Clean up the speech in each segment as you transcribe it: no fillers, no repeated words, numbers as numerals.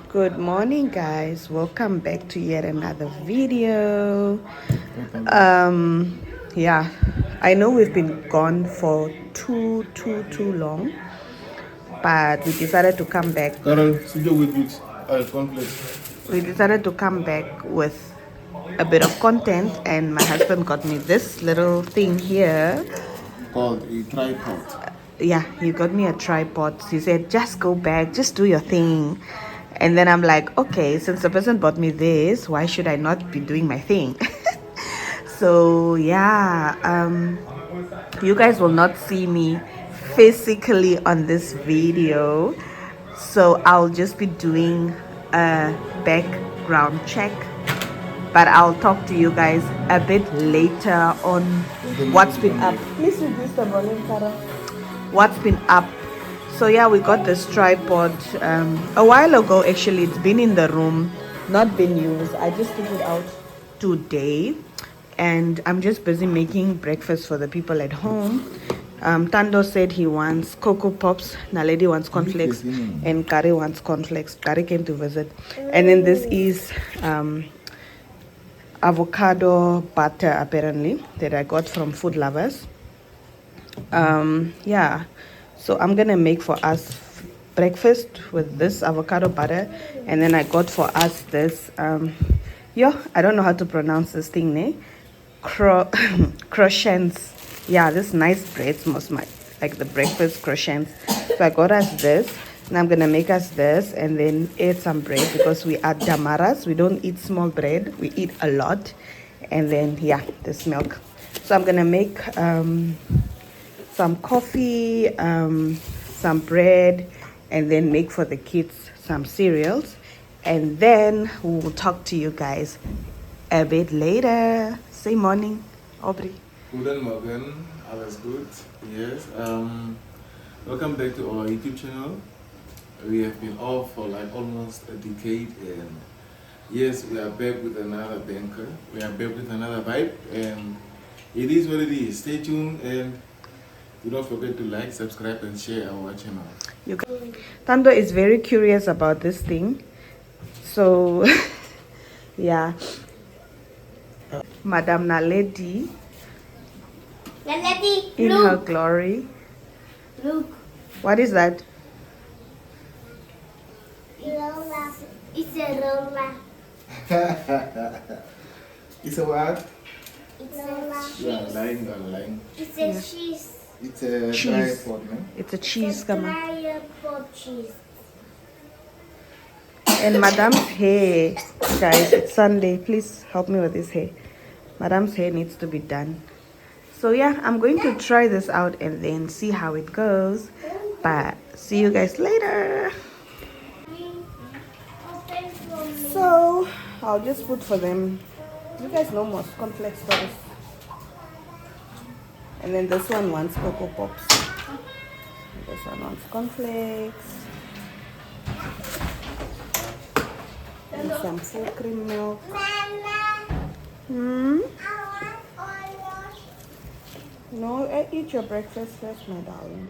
Good morning, guys. Welcome back to yet another video. Yeah, I know we've been gone for too long, but we decided to come back. Carol, conflict. We decided to come back with a bit of content, and my husband got me this little thing here. Called a tripod. Yeah, he got me a tripod. He said, just go back, just do your thing. And then I'm like, okay, since the person bought me this, why should I not be doing my thing? So yeah, you guys will not see me physically on this video, so I'll just be doing a background check, but I'll talk to you guys a bit later on what's been up. Please reduce the volume, Sarah. What's been up. So yeah, we got this tripod a while ago. Actually, it's been in the room, not been used. I just took it out today, and I'm just busy making breakfast for the people at home. Tando said he wants Cocoa Pops, Naledi wants cornflakes, and Kari wants cornflakes. Kari came to visit. And then this is avocado butter, apparently, that I got from Food Lovers. Yeah, so I'm gonna make for us breakfast with this avocado butter, and then I got for us this I don't know how to pronounce this thing, croissants. Yeah, this nice breads, most like the breakfast croissants. So I got us this, and I'm gonna make us this and then add some bread because we are damaras. We don't eat small bread, we eat a lot. And then yeah, this milk. So I'm gonna make some coffee, some bread, and then make for the kids some cereals, and then we'll talk to you guys a bit later. Say morning, Aubrey. Guten Morgen, alles gut. Yes. Welcome back to our YouTube channel. We have been off for like almost a decade, and yes, we are back with another banker. We are back with another vibe, and it is what it is. Stay tuned, and do not forget to like, subscribe, and share our channel. Tando is very curious about this thing, so yeah. Madam Naledi in look. her glory. Look. What is that? Rolla. It's a rolla. It's a what? It's a cheese. Yeah, lying. It's a cheese. It's a Cheese. tripod, no? It's a cheese, It's a come on. tripod cheese. And Madam's hair, guys, it's Sunday. Please help me with this hair. Madam's hair needs to be done. So yeah, I'm going to try this out and then see how it goes. But see you guys later. So I'll just put for them. You guys know most complex stories. And then this one wants Cocoa Pops. This one wants cornflakes. And some full cream milk. Hmm? No, eat your breakfast first, my darling.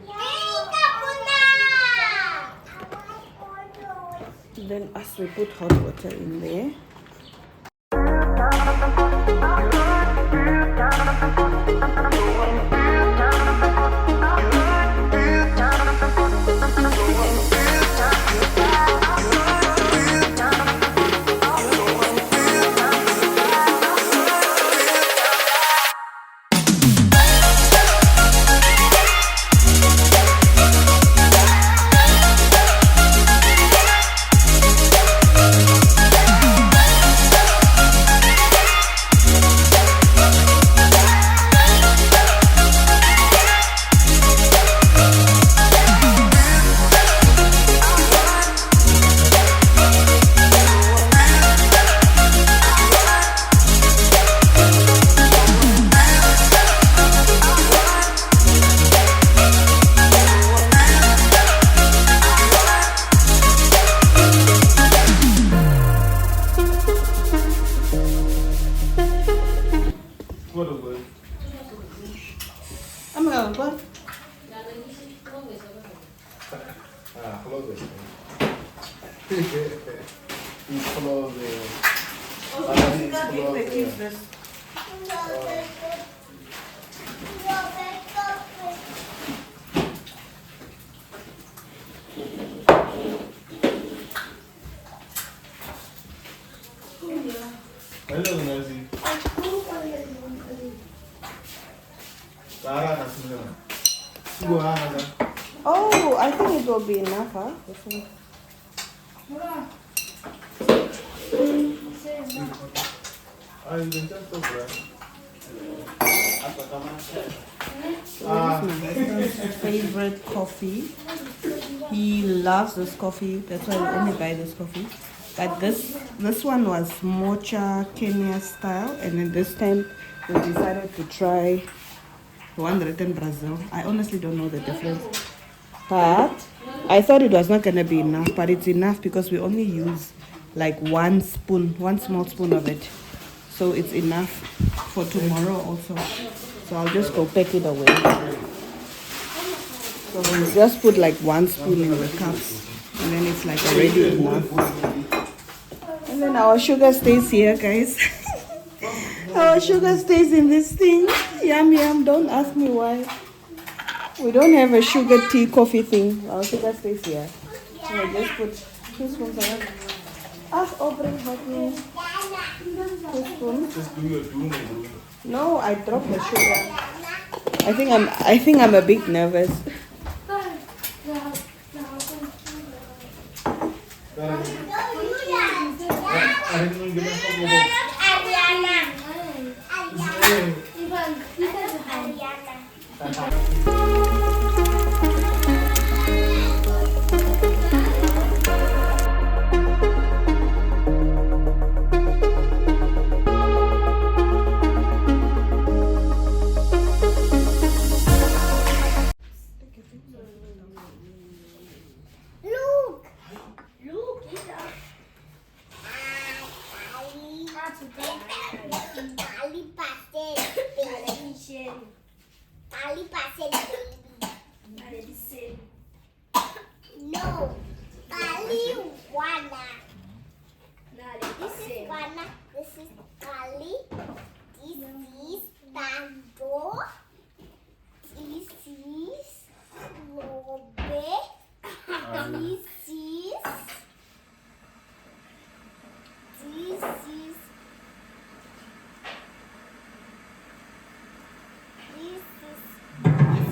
Then as we put hot water in there. He's full of hello, Nazi. Oh, I think it will be enough, huh? You can just go for it. This is my husband's favorite coffee. He loves this coffee. That's why we only buy this coffee. But this one was mocha Kenya style, and then this time we decided to try one written Brazil. I honestly don't know the difference, but I thought it was not gonna be enough, but it's enough because we only use like one small spoon of it, so it's enough for tomorrow also. So I'll just go pack it away. So we'll just put like 1 spoon in the cups, and then it's like already enough. And then our sugar stays here, guys. Our sugar stays in this thing. Yum yum, don't ask me why. We don't have a sugar tea coffee thing. Our sugar stays here. So I just put 2 spoons of it. Ask Aubrey, help me. 2 spoons. Just do your doom. No, I dropped the sugar. I think I'm a bit nervous. No, Kali Wana. This is Wana. This is Kali. This is Tango. This is Lobe. This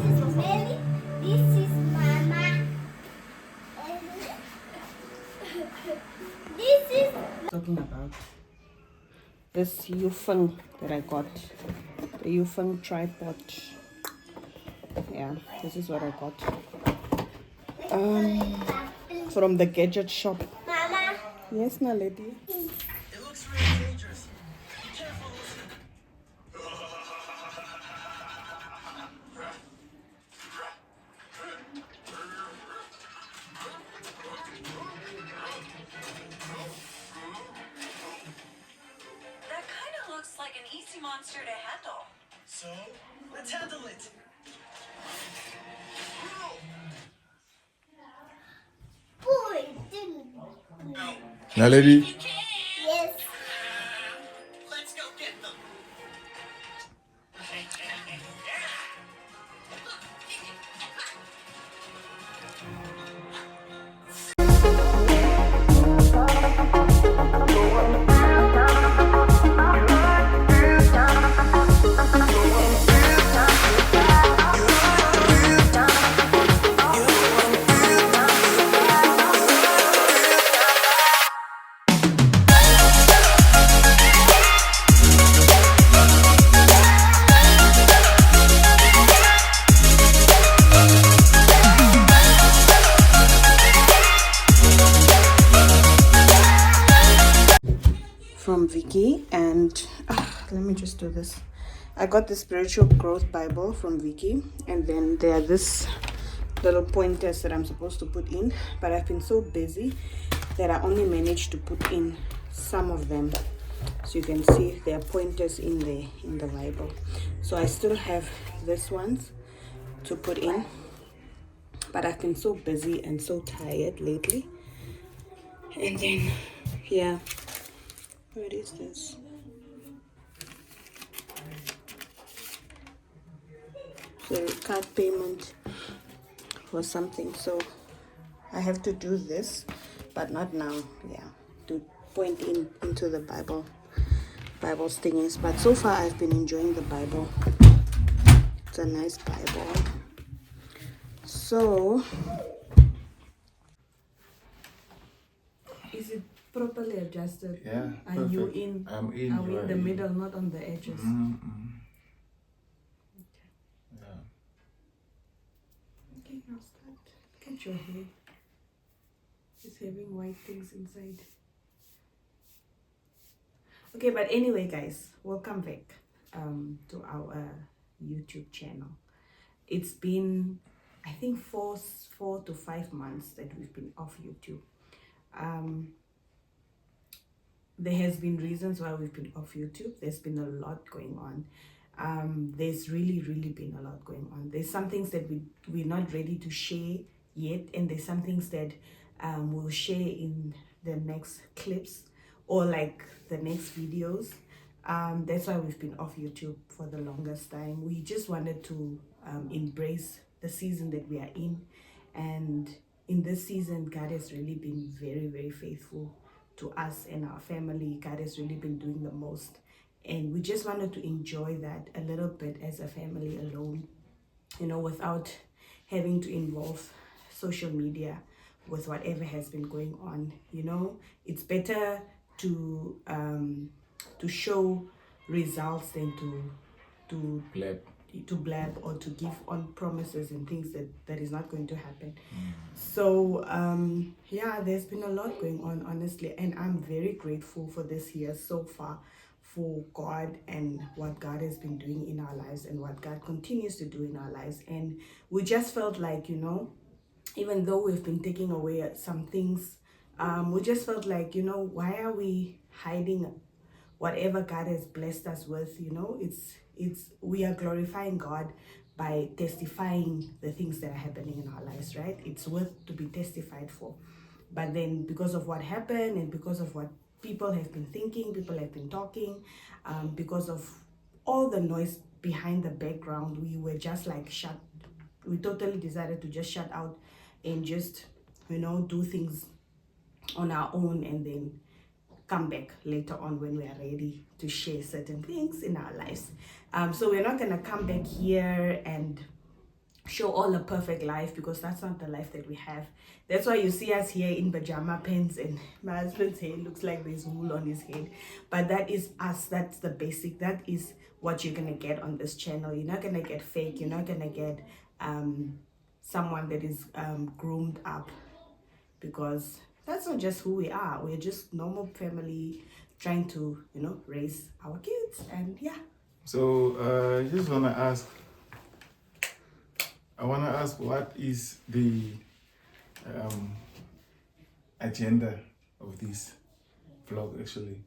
is Meli. This is Mama. This is Talking about this Yufeng that I got, the Yufeng tripod. Yeah, this is what I got from the gadget shop. Mama. Yes, my lady. It looks really dangerous. Be careful. That kind of looks like an easy monster to handle. So, let's handle it. Boy, Now, lady. yes. Let's go get them. From Vicky, and let me just do this. I got the spiritual growth Bible from Vicky, and then there are this little pointers that I'm supposed to put in, but I've been so busy that I only managed to put in some of them. So you can see there are pointers in the Bible. So I still have this ones to put in, but I've been so busy and so tired lately, And then, yeah, what is this? So card payment for something. So I have to do this, but not now. Yeah, to point into the Bible stingings. But so far, I've been enjoying the Bible. It's a nice Bible. So, is it properly adjusted? Yeah. Are Perfect. you in? I'm in. Are we in the middle, not on the edges? Yeah. Okay, now start. Look at your hair. It's having white things inside. Okay, but anyway, guys, welcome back to our YouTube channel. It's been, I think, 4 to 5 months that we've been off YouTube. There has been reasons why we've been off YouTube. There's been a lot going on. There's really been a lot going on. There's some things that we're not ready to share yet, and there's some things that we'll share in the next clips or like the next videos. That's why we've been off YouTube for the longest time. We just wanted to embrace the season that we are in, and in this season, God has really been very faithful to us and our family. God has really been doing the most, and we just wanted to enjoy that a little bit as a family alone, you know, without having to involve social media with whatever has been going on. You know, it's better to show results than to blab or to give on promises and things that is not going to happen. So yeah, there's been a lot going on, honestly, and I'm very grateful for this year so far, for God and what God has been doing in our lives and what God continues to do in our lives. And we just felt like, you know, even though we've been taking away some things, we just felt like, you know, why are we hiding whatever God has blessed us with? You know, it's we are glorifying God by testifying the things that are happening in our lives, right? It's worth to be testified for. But then because of what happened and because of what people have been thinking, people have been talking, because of all the noise behind the background, we were just like we totally decided to just shut out and just, you know, do things on our own, and then come back later on when we are ready to share certain things in our lives. So we're not gonna come back here and show all a perfect life, because that's not the life that we have. That's why you see us here in pajama pants, and my husband's hair looks like there's wool on his head. But that is us. That's the basic. That is what you're gonna get on this channel. You're not gonna get fake. You're not gonna get someone that is groomed up, because that's not just who we are. We're just normal family trying to, you know, raise our kids. And yeah. So I just wanna ask. What is the agenda of this vlog actually?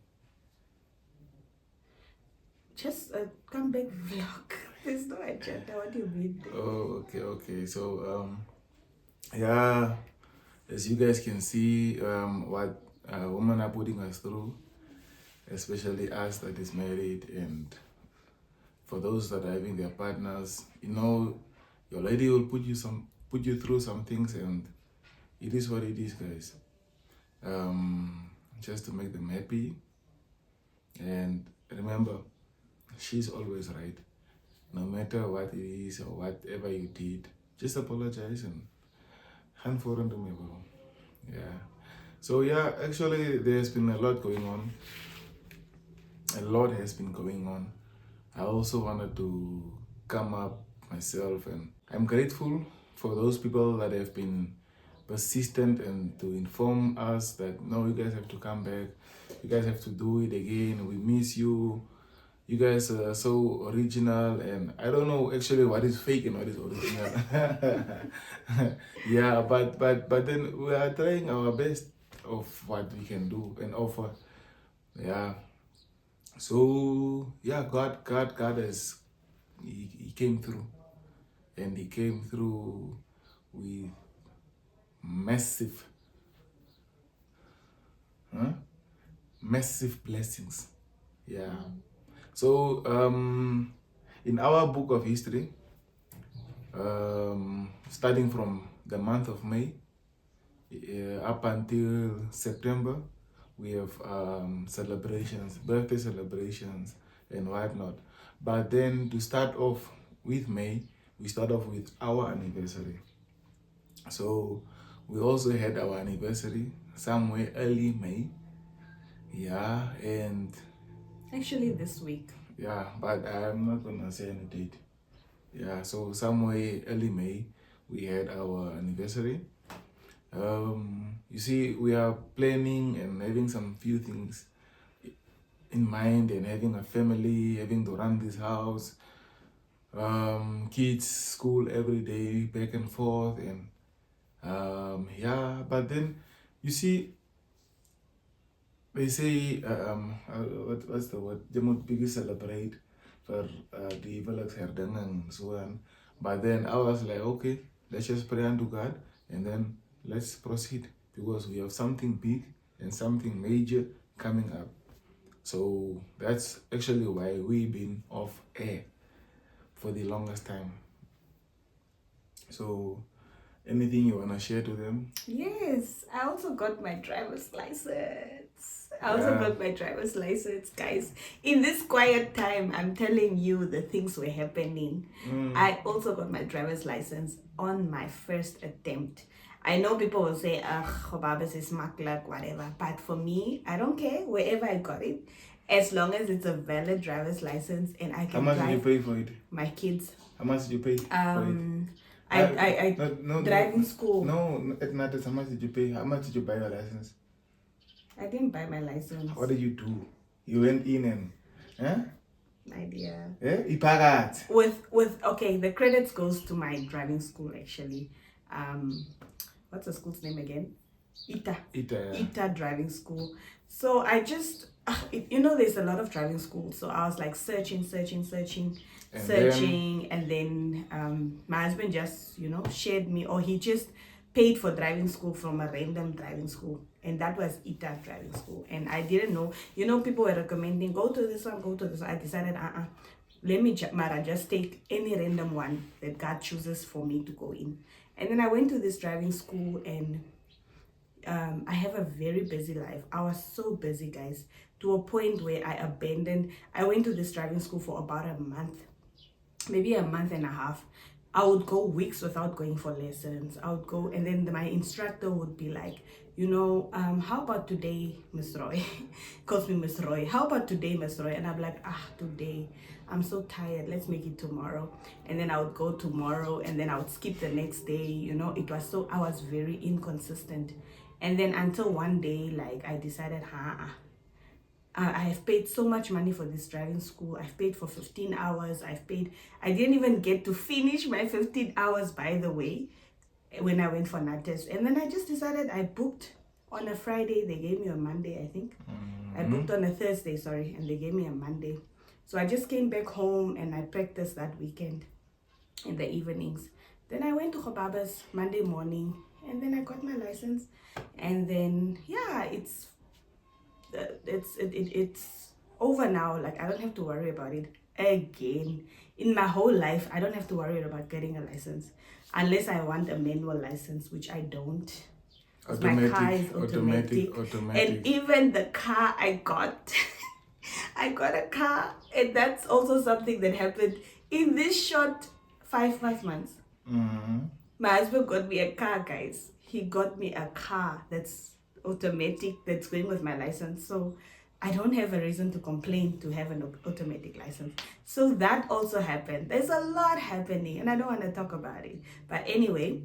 Just a comeback vlog. There's no agenda. What do you mean? Oh, okay. So yeah, as you guys can see, what women are putting us through, especially us that is married, and for those that are having their partners, you know, your lady will put you through some things, and it is what it is, guys. Just to make them happy, and remember, she's always right. No matter what it is or whatever you did, just apologize and hand for them. Yeah. So yeah, actually, there's been a lot going on. A lot has been going on. I also wanted to come up myself, and I'm grateful for those people that have been persistent and to inform us that no, you guys have to come back, you guys have to do it again, we miss you, you guys are so original. And I don't know actually what is fake and what is original. Yeah, but then we are trying our best of what we can do and offer. Yeah. So yeah, God has he came through, and he came through with massive massive blessings. Yeah. So in our book of history, starting from the month of May up until September, we have celebrations, birthday celebrations, and whatnot. But then to start off with May, we start off with our anniversary. So we also had our anniversary somewhere early May. Yeah, and Actually, this week. yeah, but I'm not gonna say any date. Yeah, so somewhere early May, we had our anniversary. You see, we are planning and having some few things in mind, and having a family, having to run this house, kids, school every day, back and forth, and yeah. But then, you see, they say what's the word? They moet bietjie celebrate for the huweliks herdenking and so on. But then I was like, okay, let's just pray unto God and then let's proceed, because we have something big and something major coming up. So that's actually why we've been off air for the longest time. So anything you wanna share to them? Yes, I also got my driver's license. I also Yeah. got my driver's license, guys. In this quiet time, I'm telling you the things were happening. I also got my driver's license on my first attempt. I know people will say, Babas is makkelijk, whatever. But for me, I don't care wherever I got it. As long as it's a valid driver's license and I How can much did you drive pay for it? my kids. How much did you pay for it? I driving school. No, it matters. How much did you pay? How much did you buy your license? I didn't buy my license. What did you do? You went in and, huh? My dear. Eh? Ipagat. With okay, the credits goes to my driving school actually. What's the school's name again? Ita driving school. So I just there's a lot of driving schools. So I was like searching, and then my husband just shared me, or he just paid for driving school from a random driving school, and that was Ita driving school. And I didn't know, people were recommending go to this one, go to this one. I decided let me just take any random one that God chooses for me to go in. And then I went to this driving school, and I have a very busy life. I was so busy, guys, to a point where I went to this driving school for about a month, maybe a month and a half. I would go weeks without going for lessons. I would go, and then my instructor would be like, how about today, Miss Roy? Calls me Miss Roy. How about today, Miss Roy? And I'm like, today, I'm so tired. Let's make it tomorrow. And then I would go tomorrow, and then I would skip the next day. I was very inconsistent. And then until one day, like, I decided, I have paid so much money for this driving school. I've paid for 15 hours. I didn't even get to finish my 15 hours, by the way, when I went for NAT test. And then I just decided, I booked on a Friday. They gave me a Monday, I think. I booked on a Thursday, sorry, and they gave me a Monday. So I just came back home and I practiced that weekend in the evenings. Then I went to Khobaba's Monday morning, and then I got my license. And then, yeah, it's over now. Like, I don't have to worry about it again. In my whole life, I don't have to worry about getting a license unless I want a manual license, which I don't. My car is automatic. And even the car I got, I got a car, and that's also something that happened in this short 5 months. My husband got me a car, guys. He got me a car that's automatic, that's going with my license. So I don't have a reason to complain to have an automatic license. So that also happened. There's a lot happening, and I don't want to talk about it. But anyway,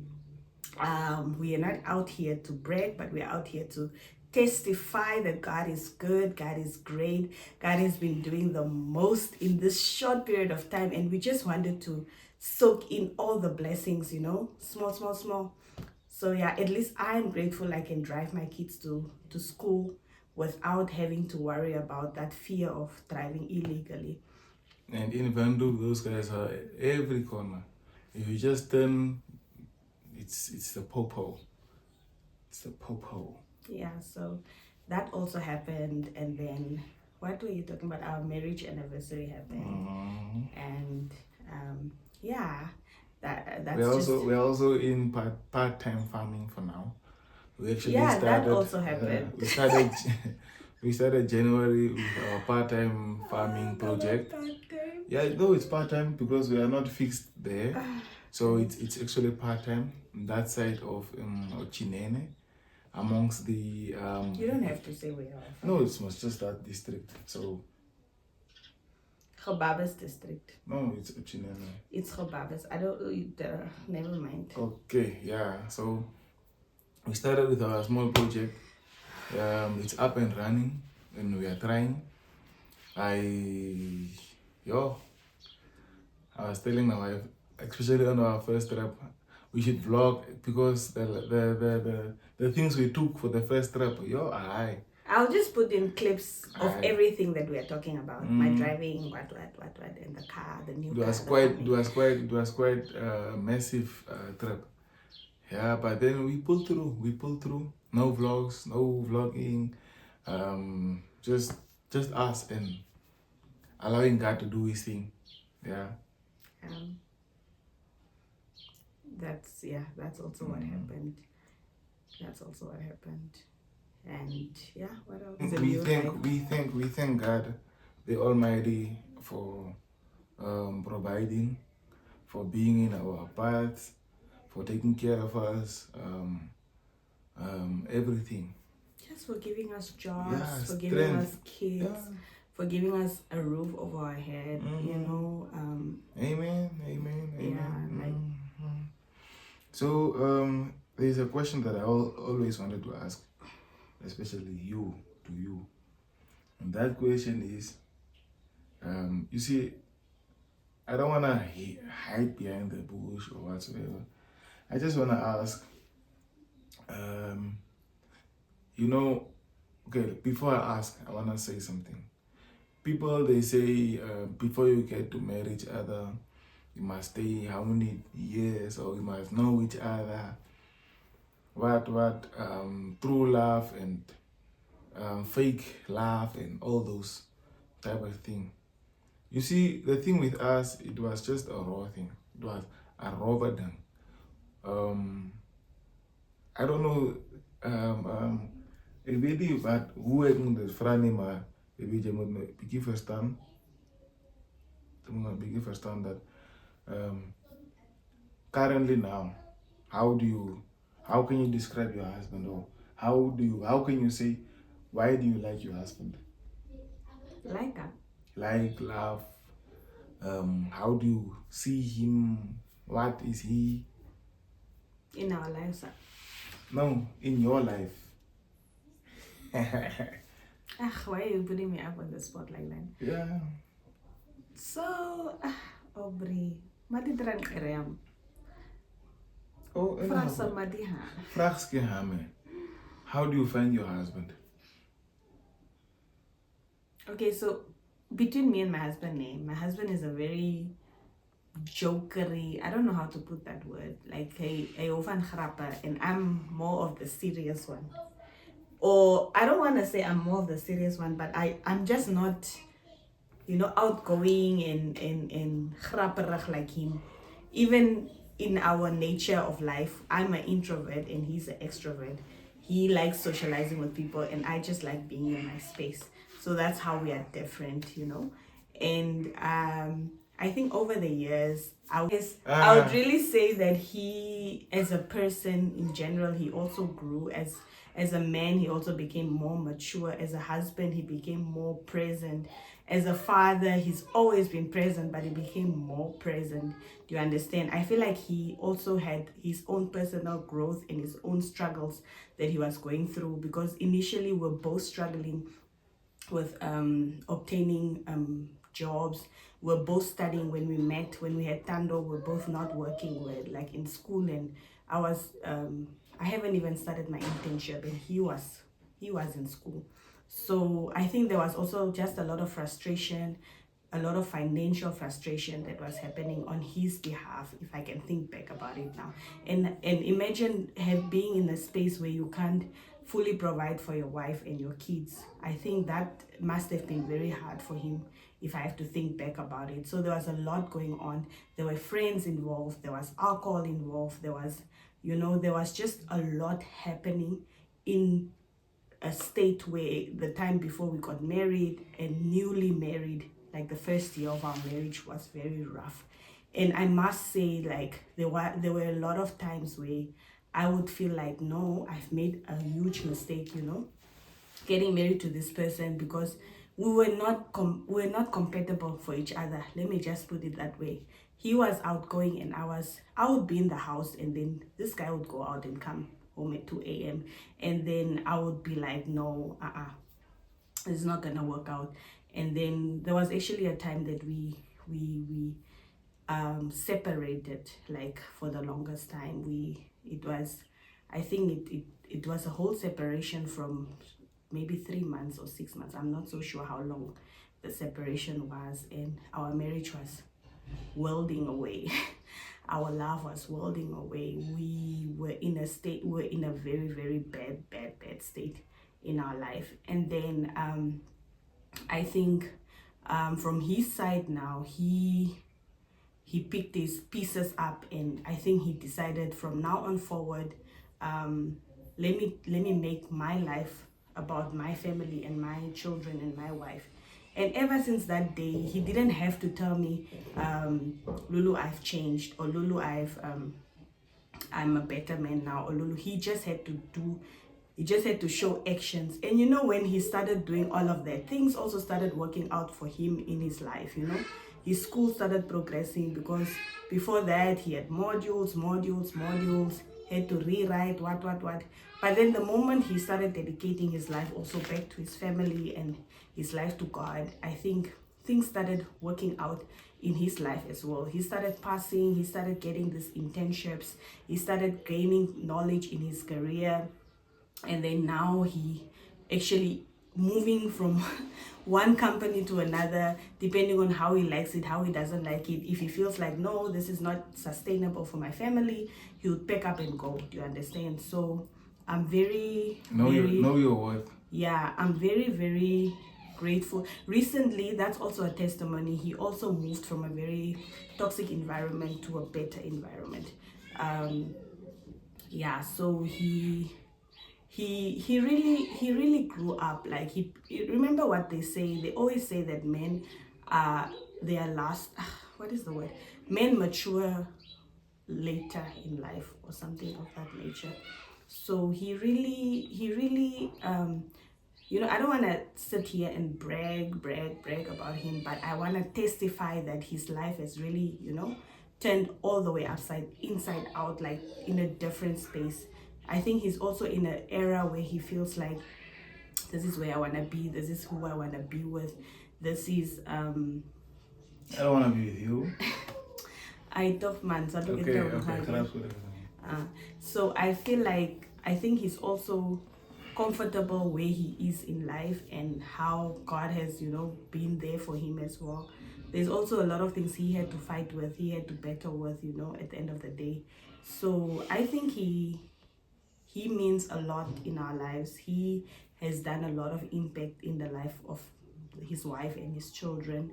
we are not out here to brag, but we are out here to testify that God is good, God is great, God has been doing the most in this short period of time, and we just wanted to soak in all the blessings, small. So yeah, at least I'm grateful I can drive my kids to school without having to worry about that fear of driving illegally. And in Vandu, those guys are every corner. If you just turn, it's the popo. It's the popo. Yeah, so that also happened, and then what were you talking about? Our marriage anniversary happened, and yeah, that's We're also in part-time farming for now. We actually yeah, that started. also happened. We started. We started January with our part-time farming project. Yeah, no, it's part-time because we are not fixed there, so it's actually part-time on that side of Chinene, amongst the You don't have to say where you're from. No, it's just that district. So Khobabas district. no, it's Chinene. It's Khobabas. I don't. Never mind. Okay, yeah. So we started with our small project. It's up and running, and we are trying. Yo, I was telling my wife, especially on our first trip, we should vlog because the things we took for the first trip, I'll just put in clips of Aye. everything that we are talking about. My driving, what, in the car, the new it car. was the quite, farming. it was quite a massive trip. Yeah, but then we pulled through. We pulled through. No vlogs, no vlogging. Just us and allowing God to do His thing. Yeah. That's also what happened. That's also what happened. And yeah, what else? We thank God, the Almighty, for providing, for being in our paths, for taking care of us, everything. Just for giving us jobs, Yeah, for giving strength. us kids, Yeah. for giving us a roof over our head, you know. Amen, amen, amen. Yeah, like So there's a question that I always wanted to ask, especially you, to you. And that question is, you see, I don't want to hide behind the bush or whatsoever. I just want to ask, you know, okay, before I ask, I want to say something. People, they say, before you get to marry each other, you must stay how many years, or you must know each other. True love and fake love and all those type of thing. You see, the thing with us, it was just a raw thing. It was a raw thing. I don't know. Ik weet niet hoe ik moet het vragen, maar je moet me begin verstaan. Je moet me begin verstaan dat currently now, how can you describe your husband, or how can you say why do you like your husband? like that. Like, love, how do you see him? What is he? In our lives. No, in your life. Why are you putting me up on the spot like that? Yeah. So, Aubrey, Matitrang Eream. Oh, Frasa Madiha. Vraagje aan me. How do you find your husband? Okay, so between me and my husband is a very jokery, I don't know how to put that word, like a ofan grapper, and I'm more of the serious one. Or I don't want to say I'm more of the serious one, but I'm just not, outgoing and grapperig like him. Even in our nature of life, I'm an introvert and he's an extrovert. He likes socializing with people and I just like being in my space. So that's how we are different, And I think over the years, I would really say that he, as a person in general, he also grew as a man. He also became more mature. As a husband, he became more present. As a father, he's always been present, but he became more present. Do you understand? I feel like he also had his own personal growth and his own struggles that he was going through, because initially we're both struggling with obtaining jobs. We're both studying when we met. When we had Tando, we're both not working. We're like in school, and I haven't even started my internship, and he was in school. So I think there was also just a lot of frustration, a lot of financial frustration that was happening on his behalf, if I can think back about it now. And imagine being in a space where you can't fully provide for your wife and your kids. I think that must have been very hard for him, if I have to think back about it. So there was a lot going on. There were friends involved, there was alcohol involved, there was, there was just a lot happening in a state where the time before we got married and newly married, like the first year of our marriage was very rough. And I must say, like, there were a lot of times where I would feel like, no, I've made a huge mistake, getting married to this person, because we were not compatible for each other. Let me just put it that way. He was outgoing and I would be in the house, and then this guy would go out and come home at 2 a.m. and then I would be like, no, it's not gonna work out. And then there was actually a time that we separated, like, for the longest time. I think it was a whole separation from maybe 3 months or 6 months. I'm not so sure how long the separation was, and our marriage was welding away. Our love was welding away. We were in a very, very bad state in our life. And then I think from his side now, he picked his pieces up, and I think he decided from now on forward, let me make my life about my family and my children and my wife. And ever since that day, he didn't have to tell me, Lulu, I've changed, or Lulu, I'm a better man now, or Lulu. He just had to show actions. And when he started doing all of that, things also started working out for him in his life. His school started progressing, because before that he had modules, had to rewrite what. But then the moment he started dedicating his life also back to his family and his life to God, I think things started working out in his life as well. He started passing, he started getting these internships, he started gaining knowledge in his career. And then now he actually moving from one company to another, depending on how he likes it, how he doesn't like it. If he feels like, no, this is not sustainable for my family, he would pack up and go. Do you understand? So I'm know your worth. Yeah, I'm very, very grateful. Recently, that's also a testimony. He also moved from a very toxic environment to a better environment. So he really grew up. Like, he remember what they say. They always say that men are their last, what is the word? Men mature later in life, or something of that nature. So he really I don't want to sit here and brag about him, but I want to testify that his life has really, turned all the way inside out, like in a different space. I think he's also in an era where he feels like, this is where I want to be, this is who I want to be with, this is I don't want to be with you. So I think he's also comfortable where he is in life, and how God has, been there for him as well. There's also a lot of things he had to fight with, he had to battle with, at the end of the day. So I think he means a lot in our lives. He has done a lot of impact in the life of his wife and his children.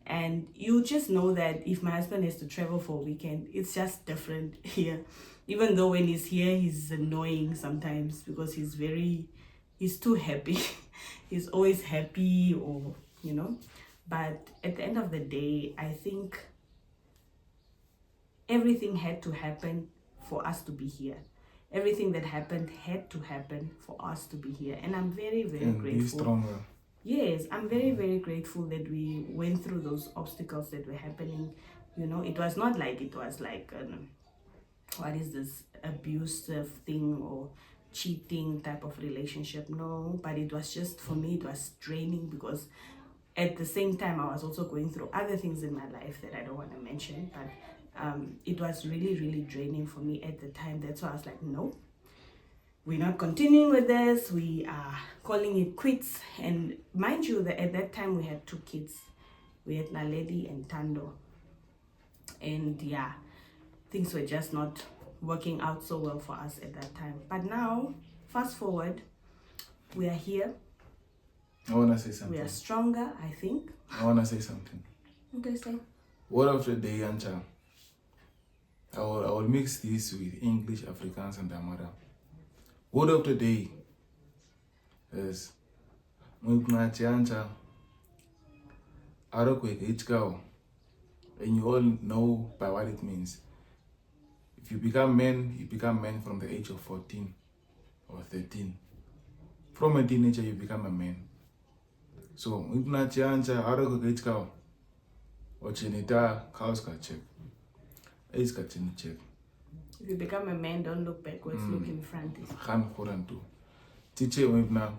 And you just know that if my husband has to travel for a weekend, it's just different here. Even though when he's here, he's annoying sometimes, because he's too happy. He's always happy, or, But at the end of the day, I think everything had to happen for us to be here. Everything that happened had to happen for us to be here. And I'm very, very grateful. Be stronger. Yes, I'm very, very grateful that we went through those obstacles that were happening. It was not like it was like, what is this, abusive thing or cheating type of relationship. No, but it was just, for me, it was draining, because at the same time, I was also going through other things in my life that I don't want to mention. But it was really, really draining for me at the time. That's why I was like, no, we're not continuing with this. We are calling it quits. And mind you, that at that time we had 2 kids. We had Naledi and Tando. And yeah, things were just not working out so well for us at that time. But now, fast forward, We are here. I want to say We something. are stronger, I think. I want to say something. Okay, say. Word of the day, Ancha. I will mix this with English, Afrikaans, and Damara. Word of the day is Ancha. And you all know by what it means. If you become men, you become men from the age of 14 or 13. From a teenager, you become a man. So, check. If you become a man, don't look backwards, look in front. Gaan vooraan toe. Teacher went now.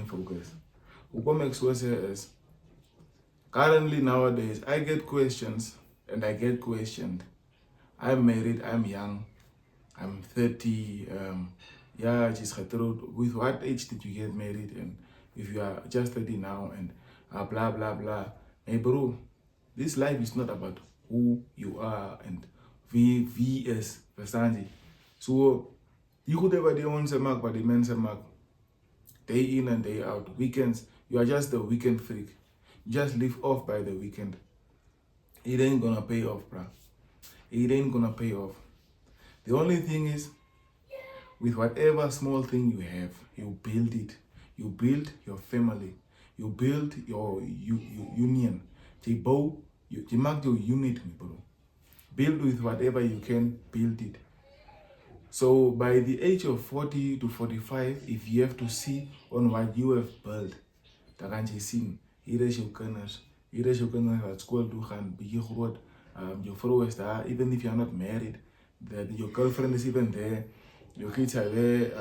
Focus. What makes us is currently nowadays I get questions and I get questioned. I'm married, I'm young, I'm 30, yeah, just with what age did you get married? And if you are just 30 now and blah blah blah. Hey bro, this life is not about who you are and VS Verstandi. So you could ever they want to mark, but the men's mark. Day in and day out. Weekends, you are just the weekend freak. You just live off by the weekend. It ain't gonna pay off, bruh. It ain't gonna pay off. The only thing is, with whatever small thing you have, you build it. You build your family. You build your union. You mark your unit, bro. Build with whatever you can, build it. So by the age of 40 to 45, if you have to see on what you have built, dan kan jy sien, hier is jou kinders wat skool toe gaan, bietjie groot, jou vrou is daar, even if you're not married, that your girlfriend is even there, your kids are there,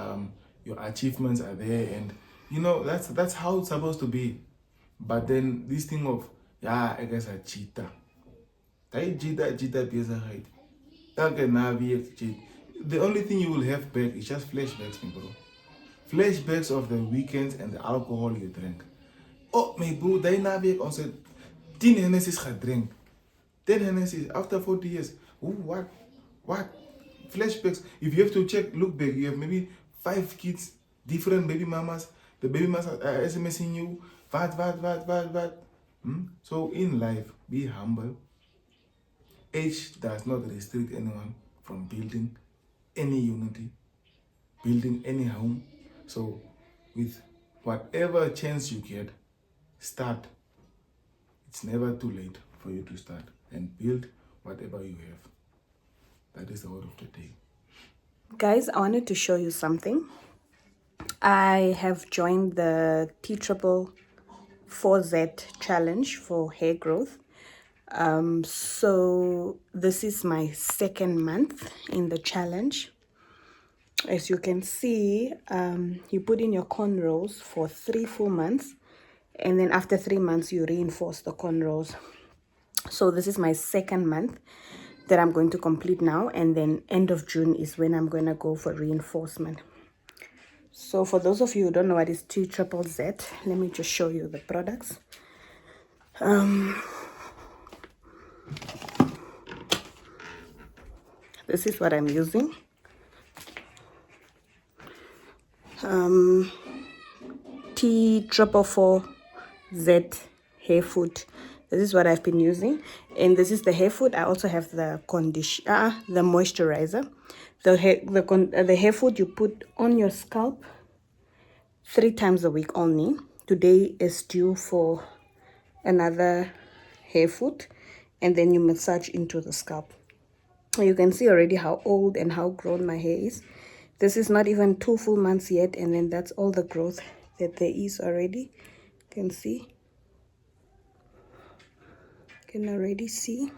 your achievements are there, and you know, that's how it's supposed to be. But then this thing of, yeah, I guess a cheetah. That cheetah bezigheid. Elke naweek cheat. The only thing you will have back is just flashbacks, bro. Flashbacks of the weekends and the alcohol you drink. Oh, my bro, die naweek ons het 10 Hennessy's gedrink. 10 Hennessy's after 40 years. Ooh, what? Flashbacks. If you have to check, look back, you have maybe 5 kids, different baby mamas. The baby mamas are SMSing you. What? So in life, be humble. Age does not restrict anyone from building any unity, building any home. So with whatever chance you get, start. It's never too late for you to start and build whatever you have. That is the word of the day. Guys, I wanted to show you something. I have joined the T4Z challenge for hair growth. So this is my second month in the challenge. As you can see, you put in your cornrows for 3 full months, and then after 3 months you reinforce the cornrows. So this is my second month that I'm going to complete now, and then end of June is when I'm going to go for reinforcement. So for those of you who don't know what is T4Z, let me just show you the products. This is what I'm using. T444Z hair food. This is what I've been using, and this is the hair food. I also have the the moisturizer. The hair food you put on your scalp 3 times a week only. Today is due for another hair food, and then you massage into the scalp. You can see already how old and how grown my hair is. This is not even 2 full months yet, and then that's all the growth that there is already. You can see. You can already see.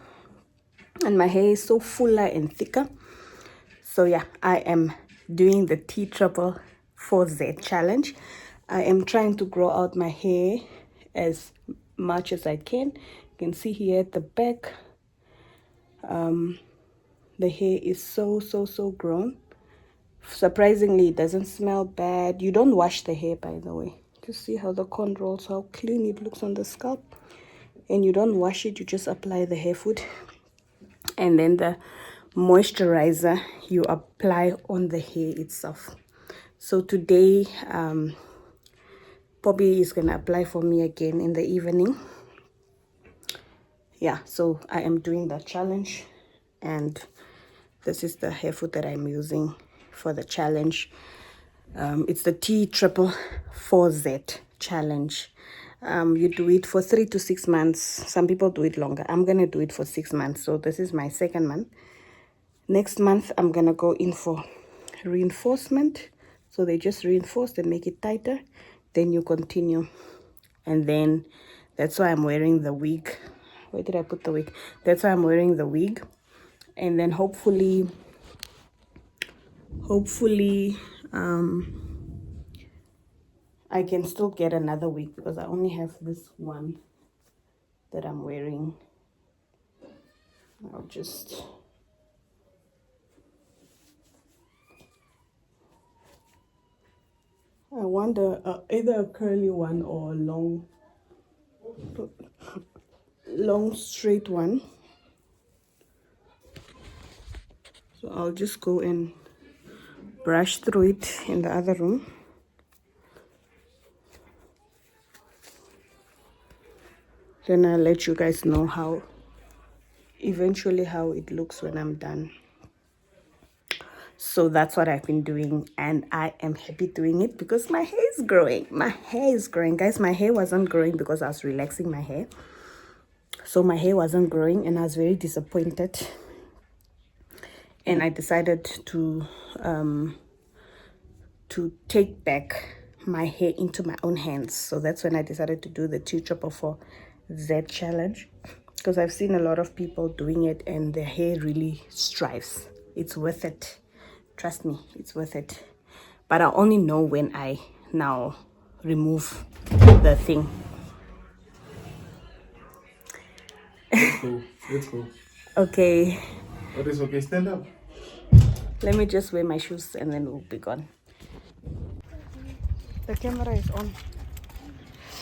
And my hair is so fuller and thicker. So yeah, I am doing the T444Z challenge. I am trying to grow out my hair as much as I can. You can see here at the back. The hair is so grown. Surprisingly, it doesn't smell bad. You don't wash the hair, by the way. Just see how the corn rolls, how clean it looks on the scalp. And you don't wash it, you just apply the hair food. And then the moisturizer you apply on the hair itself. So today, Bobby is gonna apply for me again in the evening. Yeah, so I am doing that challenge, and this is the hair food that I'm using for the challenge. It's the T444Z challenge. You do it for 3 to 6 months. Some people do it longer. I'm gonna do it for 6 months. So this is my second month. Next month I'm gonna go in for reinforcement. So they just reinforce and make it tighter. Then you continue, and then that's why I'm wearing the wig. Where did I put the wig? That's why I'm wearing the wig, and then hopefully I can still get another wig because I only have this one that I'm wearing. I'll just I wonder either a curly one or a long straight one. So I'll just go and brush through it in the other room. Then I'll let you guys know how it looks when I'm done. So that's what I've been doing, and I am happy doing it because my hair is growing. Guys. My hair wasn't growing because I was relaxing my hair. So my hair wasn't growing, and I was very disappointed. And I decided to take back my hair into my own hands. So that's when I decided to do the T444Z challenge, because I've seen a lot of people doing it and their hair really strives. It's worth it. Trust me, it's worth it. But I only know when I now remove the thing. Let's go. Okay, What is okay? Stand up. let me just wear my shoes and then we'll be gone. The camera is on.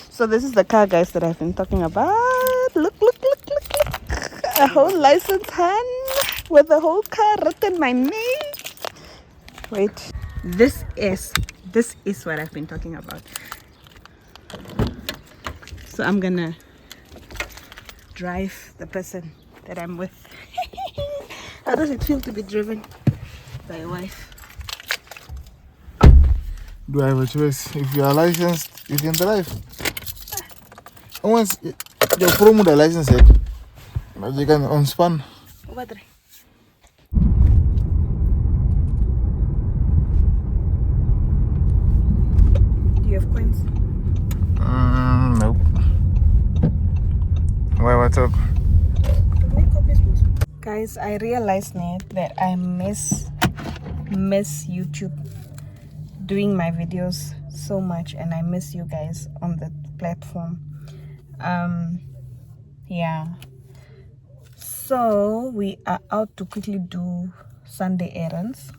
So this is the car, guys, that I've been talking about. Look. A whole license hand with the whole car written my name. Wait, this is what I've been talking about. So I'm gonna drive the person that I'm with. How does it feel to be driven by a wife? Do I have a choice? If you are licensed, you can drive. Once your promo the license set, you can unspan. Padre. Do you have coins? Nope. Why? What's up? Guys, I realized now that I miss YouTube, doing my videos so much, and I miss you guys on the platform. Yeah, so we are out to quickly do Sunday errands.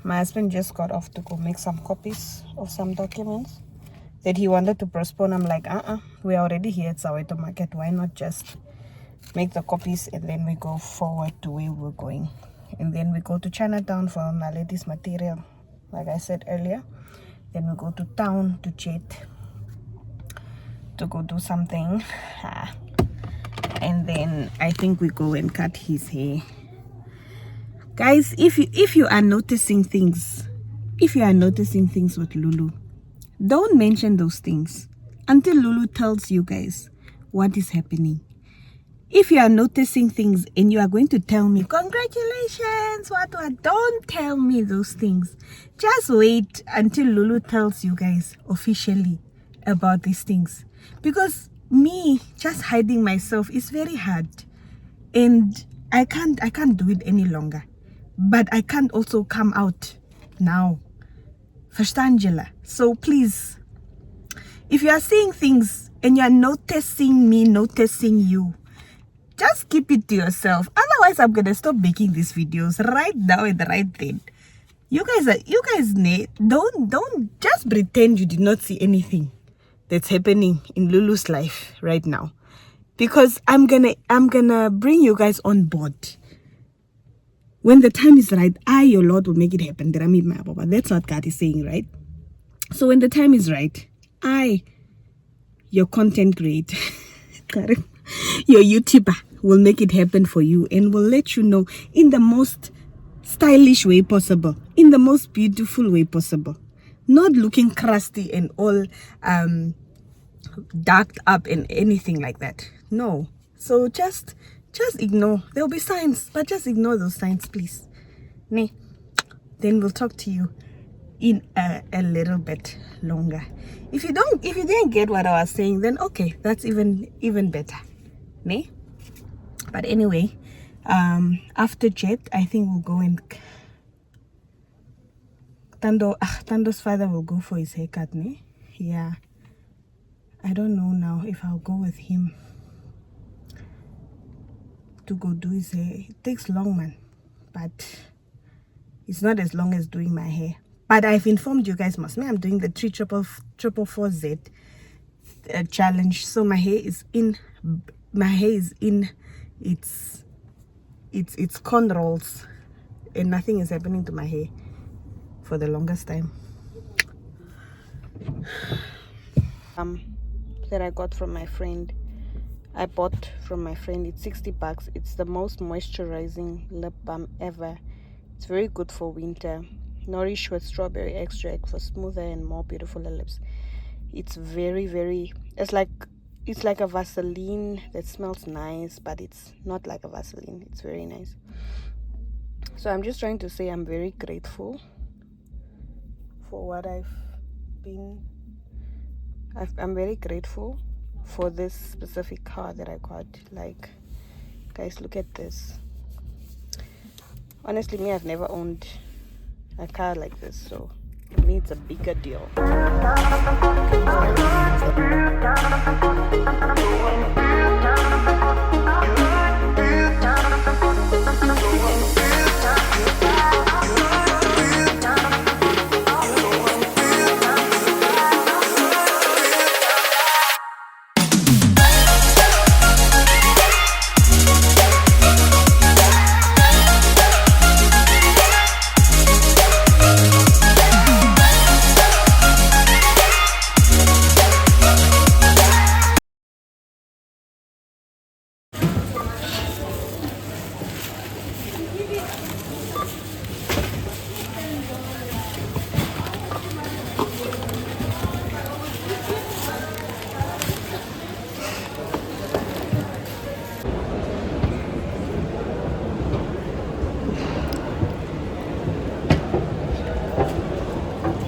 My husband just got off to go make some copies of some documents that he wanted to postpone. I'm like, we're already here at Soweto Market. Why not just make the copies and then we go forward to where we're going? And then we go to Chinatown for my lady's material, like I said earlier. Then we go to town to Chet to go do something. And then I think we go and cut his hair. Guys, if you are noticing things, with Lulu, don't mention those things until Lulu tells you guys what is happening. If you are noticing things and you are going to tell me, congratulations, what, don't tell me those things. Just wait until Lulu tells you guys officially about these things. Because me just hiding myself is very hard. And I can't do it any longer. But I can't also come out now. Verstandjela. So please, if you are seeing things and you are noticing me noticing you, just keep it to yourself. Otherwise, I'm gonna stop making these videos right now and right then. You guys don't just pretend you did not see anything that's happening in Lulu's life right now, because I'm gonna bring you guys on board. when the time is right, I, your Lord, will make it happen. That's what God is saying, right? So when the time is right, I, your content creator, your YouTuber, will make it happen for you and will let you know in the most stylish way possible, in the most beautiful way possible, not looking crusty and all darked up and anything like that. No. So just ignore. There'll be signs, but just ignore those signs, please. Nee. Then we'll talk to you in a little bit longer. If you didn't get what I was saying, then okay, that's even better. Nee? But anyway, after Jet, I think we'll go and Tando's father will go for his haircut, nee? Yeah. I don't know now if I'll go with him to go do his hair. It takes long, man, but it's not as long as doing my hair. But I've informed you guys, I'm doing the 3444Z challenge. So my hair is in its cornrows, and nothing is happening to my hair for the longest time. That I got from my friend. I bought from my friend. It's $60. It's the most moisturizing lip balm ever. It's very good for winter. Nourished with strawberry extract for smoother and more beautiful lips. It's very, very, it's like a Vaseline that smells nice, but it's not like a Vaseline. It's very nice. So I'm just trying to say I'm very grateful for what I'm very grateful for this specific car that I got. Like, guys, look at this. Honestly, I've never owned a car like this, so for me it's a bigger deal.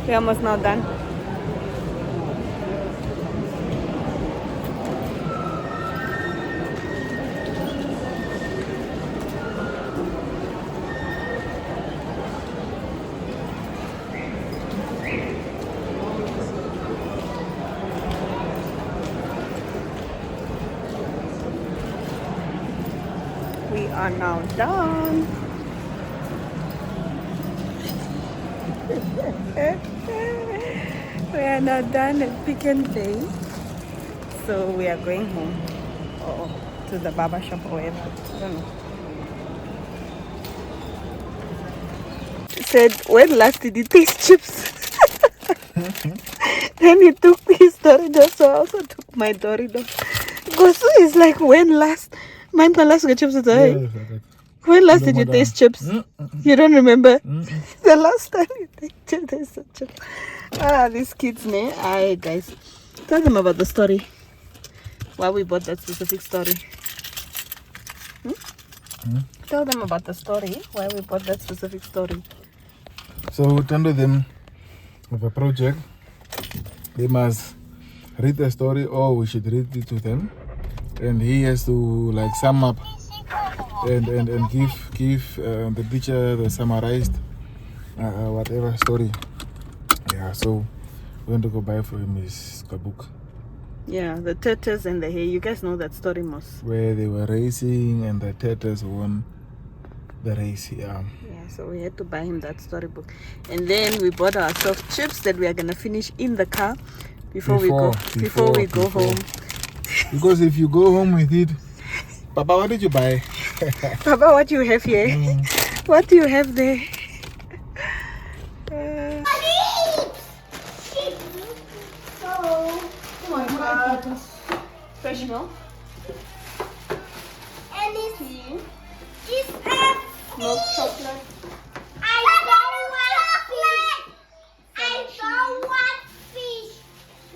We're almost now done. We are now done. We are now done at Pick and Pay. So we are going home. To the barber shop or whatever. I don't know. He said, when last did he taste chips? Then he took his Doritos, so I also took my Doritos. Gosu is like, when last? Mine last get chips today. When last did you taste chips? You don't remember? The last time you tasted chips. These kids, Aye, guys. Tell them about the story. Why we bought that specific story. Tell them about the story. Why we bought that specific story. So, tell them of a project. They must read the story, or we should read it to them. And he has to like sum up and give the teacher the summarized whatever story. Yeah, so we're going to go buy for him his book. Yeah, the turtles and the hay. You guys know that story, Moss. Where they were racing and the turtles won the race. Yeah, so we had to buy him that storybook. And then we bought ourselves chips that we are going to finish in the car before we go home. Because if you go home with it, Papa, what did you buy? Papa, what you have here? What do you have there? Oh my God. Fresh milk, and it's tea, milk chocolate. I don't want chocolate. I don't want fish.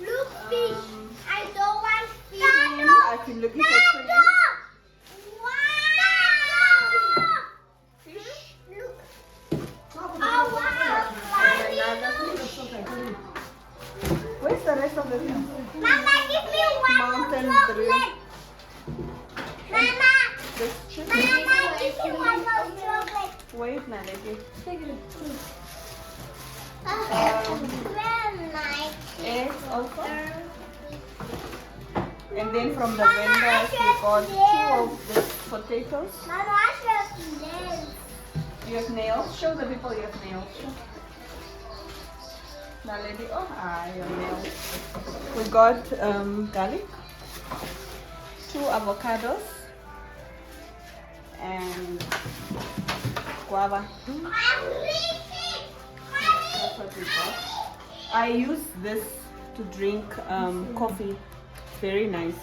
Look, fish. I don't want fish. I've been looking for cream. Wow. Fish. Look. Oh wow. Where's the rest of the thing? Mama, give me one Mountain more Dew. chocolate. Mama, This chicken. Mama, give me one more chocolate. Wait, Naledi. Very nice. Eggs also. And then from the vendors we got 2 of the potatoes. Mama, I should nails. You have nails. Show the people you have nails. Naledi. Oh, your nails. We got garlic, 2 avocados, and guava. That's what we got. I use this to drink coffee. It's very nice.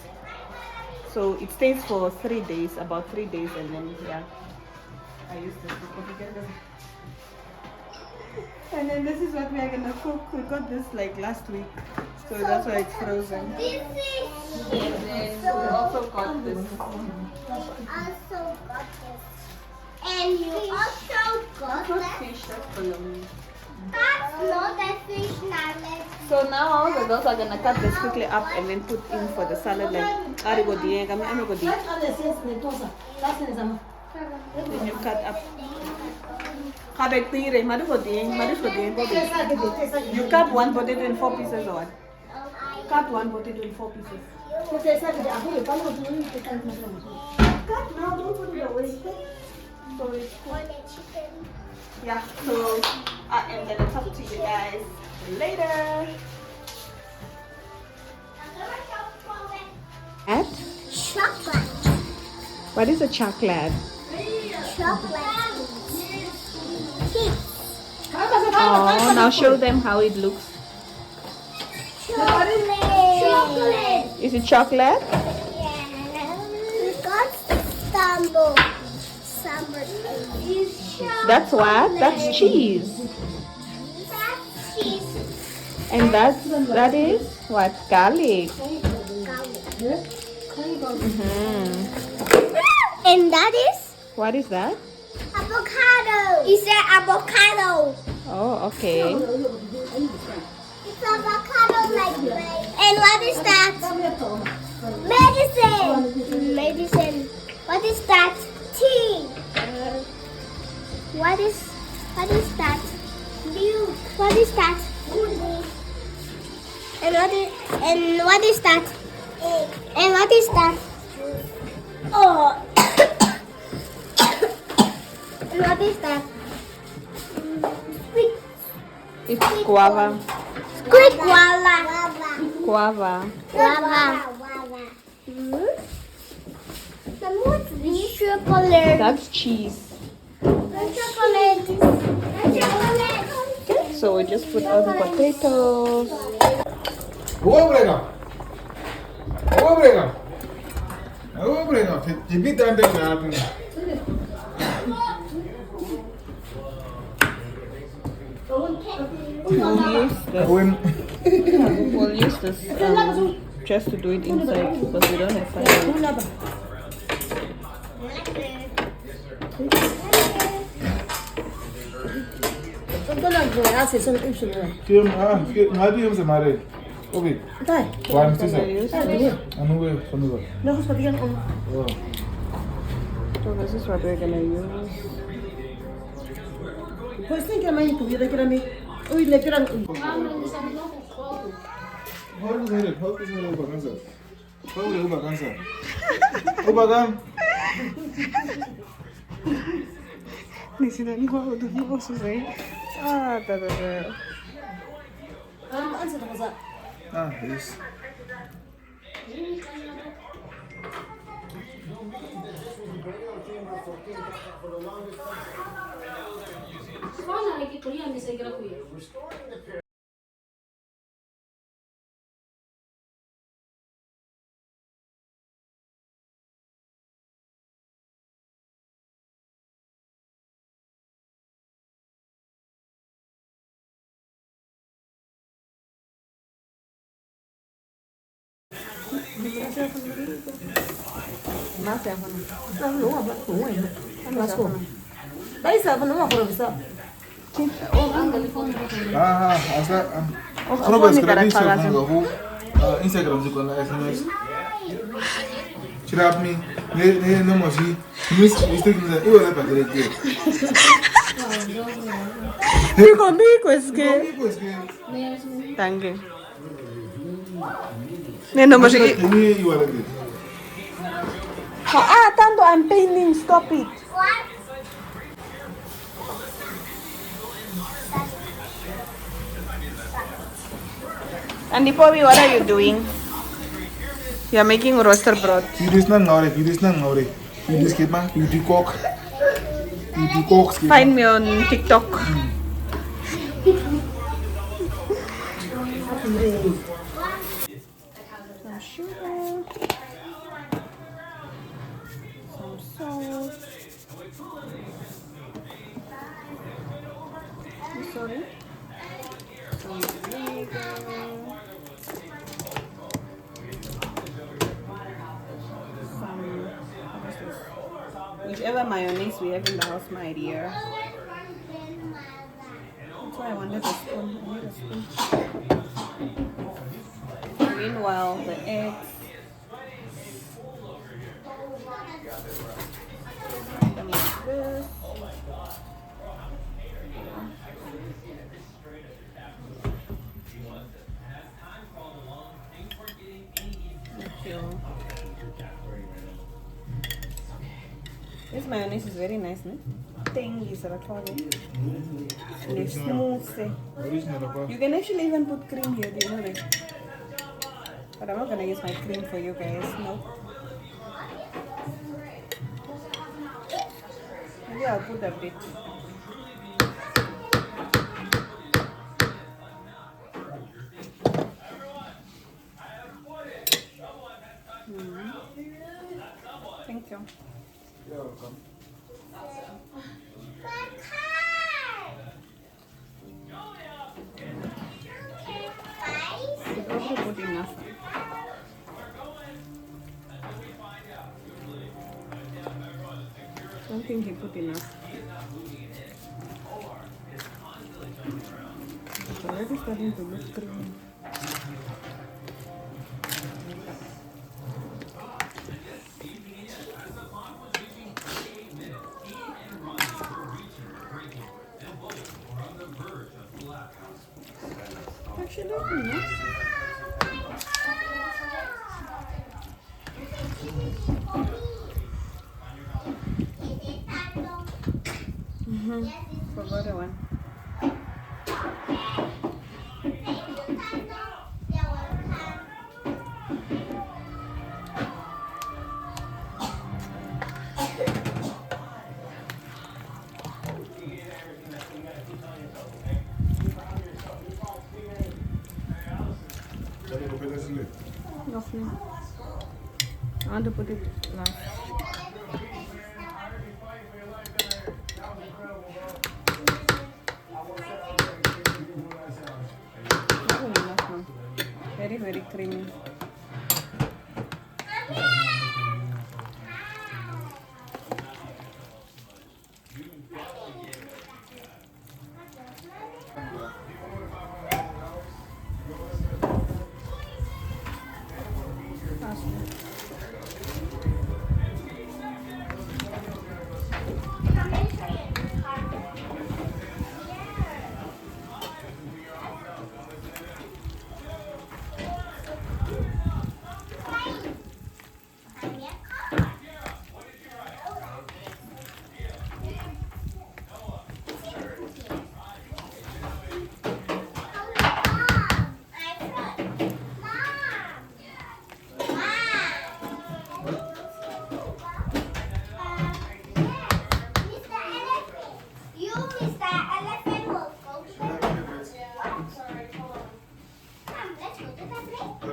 So it stays for 3 days, about 3 days, and then yeah, I use this for coffee. And then this is what we are gonna cook. We got this like last week, so that's why it's frozen. This And then we also got this. also got this. And you also got Not that. fish, that's bologna. That's not a fish salad. So now all the girls are gonna cut this quickly up and then put in for the salad like arigodi. Then you cut up. You cut one potato in 4 pieces or what? Cut one potato in 4 pieces. Cut now, don't put it away. So it's For the chicken. yeah, so I'm gonna talk to you guys later. At? Chocolate. What is a chocolate? Chocolate. Oh, now show them how it looks. Chocolate. Is it chocolate? Yeah. We got stumble. That's what? That's cheese. That's cheese. And that is what? Garlic. And that is What is that? avocado. It's an avocado. Oh, okay. It's avocado like bread. And what is that? Medicine. Medicine. What is that? Tea. What is that? Milk. What is that? And what is that? Egg. And what is that? Oh. And what is that? Sweet. It's guava. Squid guava. Guava. Guava. What's this? Chocolate. That's cheese. Chocolate. Chocolate. So we just put all the potatoes. Obrega. Obrega. Obrega. Tibi tande na. We'll use this just to do it inside because we don't have fire. Maybe I'm married. Okay. Why am I saying? Anu So this is what we're gonna use. yes. Instagram juga lah SMS. Cerap mi, ne nomor si, mistake ni, iwa lah pakai lagi. Conmigo es que. Tangue. Ne nomor si. Ini iwa lagi. Tanto I'm painting. Stop it. And Poppy, what are you doing? You are making roaster broth. Kidis nang ngore. Kidis kita, kidis kok. Find me on TikTok. Some sugar. Some salt. Sorry. Some vinegar. Whichever mayonnaise we have in the house, my dear. That's why I wanted a spoon. I need a spoon. Meanwhile, the eggs. Them like this. This mayonnaise is very nice, no? Tangy, it's smooth. You can actually even put cream here, do you know that? But I'm not gonna use my cream for you guys, no. Maybe I'll put a bit. Thank you. You're welcome. Probably put enough. I don't think he put enough. It's already starting to look creamy. Actually, nice. Forgot the one. Nothing. I want to put it last. Very, very creamy.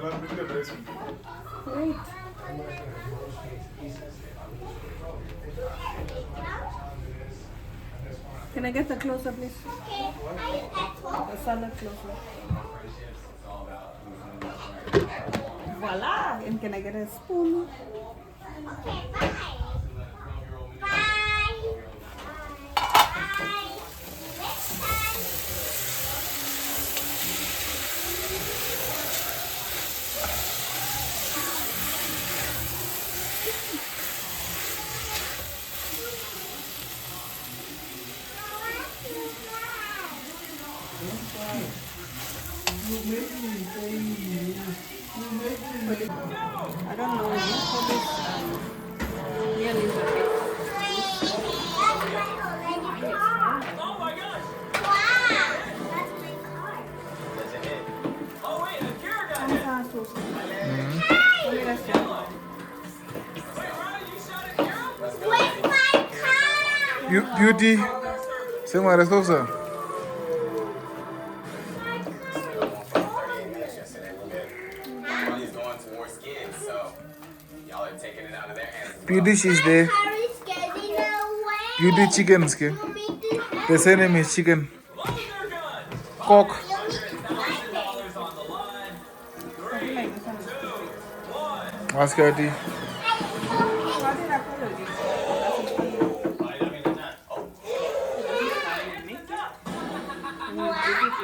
Wait. Can I get the closer, please? The salad closer. Voila! And can I get a spoon? Okay, bye. Bye. Bye. Next time. I don't know. For this meal is a bit. Oh my gosh! Wow, that's my car. Oh wait, Akira got hit! Only that's it. Wait, Ronnie, you shot Akira? Where's my car? Beauty. Say what is closer. He's going towards skin, so y'all are taking it out of their hands. Beauty, she's there. Car is getting away. Beauty chicken skin. You need to The same name is chicken. Load their gun! Cock. $1,000 on the line. 3, 2, 1. Ask her.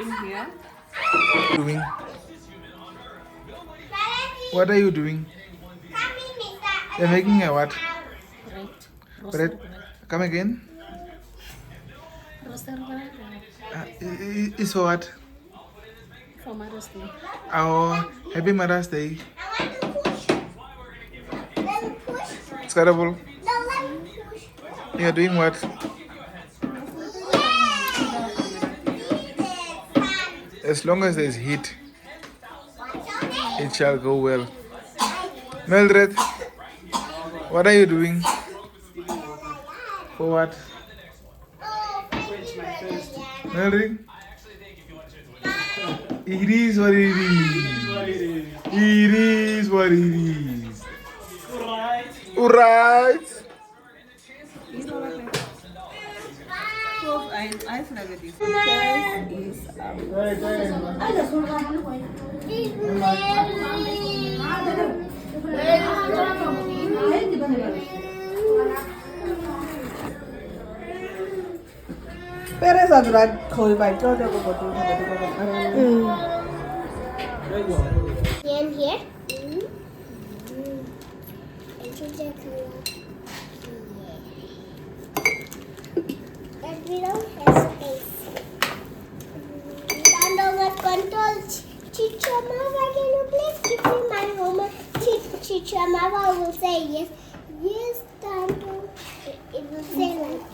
In here. Doing? What are you doing? You're making a what? Bread. Come again? It's for what? For Mother's Day. Oh, happy Mother's Day. I want to push. Let me push. It's terrible. No, let me push. You're doing what? As long as there's heat, it shall go well. Mildred, what are you doing? For what? Mildred? It is what it is. It is what it is. Alright. I feel like this. Parents are like cold by And here. And change the color. And we don't have space. Don't control. Teacher Mama, can you please give me my homework? Teacher Mama will say yes. Yes, Tando. It will say like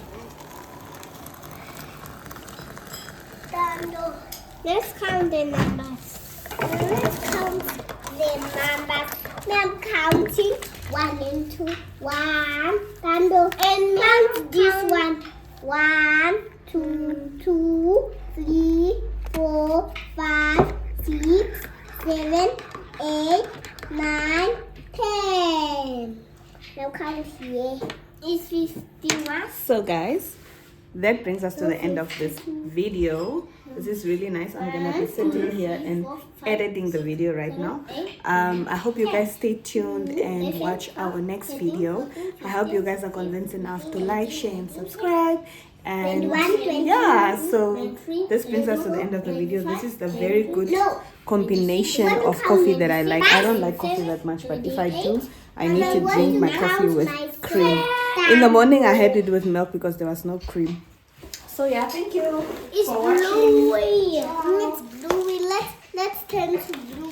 Tando. Let's count the numbers. Let's count the numbers. Now I'm counting 1 and 2. 1, Tando. And count this one. 1, 2, 2, 3, 4, 5, 6, 7, 8, 9, 10. Now count here. It's 51. So guys, that brings us to the end of this video. This is really nice. I'm gonna be sitting here and editing the video right now. I hope you guys stay tuned and watch our next video. I hope you guys are convinced enough to like, share, and subscribe. And yeah, so this brings us to the end of the video. This is the very good combination of coffee that I like. I don't like coffee that much, but if I do, I need to drink my coffee with cream. In the morning I had it with milk because there was no cream. So yeah, thank you It's for watching. bluey. It's bluey. Let's turn to blue.